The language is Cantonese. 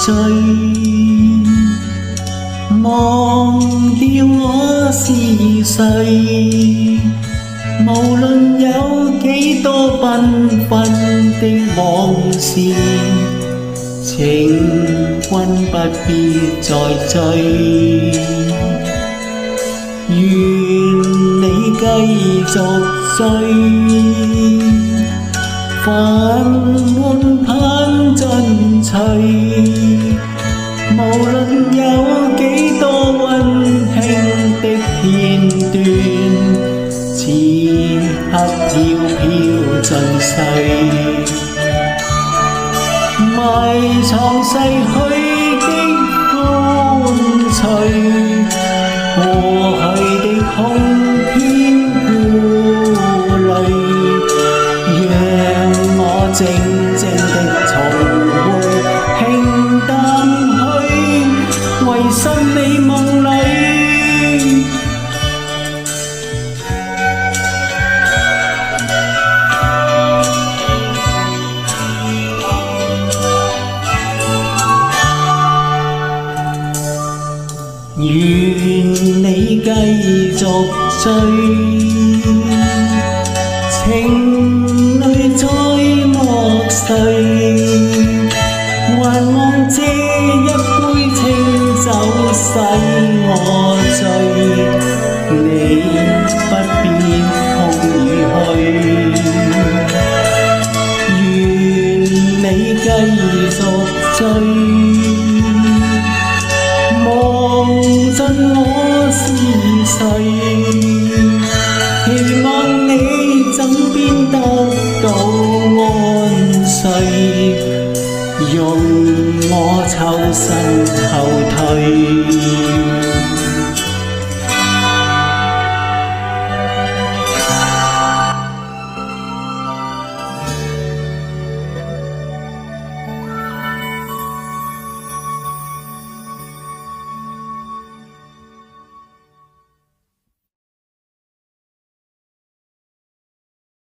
醉，忘掉我是谁。無論有幾多繽紛的往事，請君不必再追。願你繼續追，繁滿攀進取。無論有幾多溫馨的片段，此刻飄飄盡逝，埋藏逝去的歡趣，過去的空天顧慮，讓我靜靜的重回平淡去，遺失你夢裏。願你繼續追，情侶再莫睡，還望這一杯清酒洗我醉，你不必空與虛。願你繼續追，望盡我是誰，期望你枕邊得到安睡，容我抽身後退。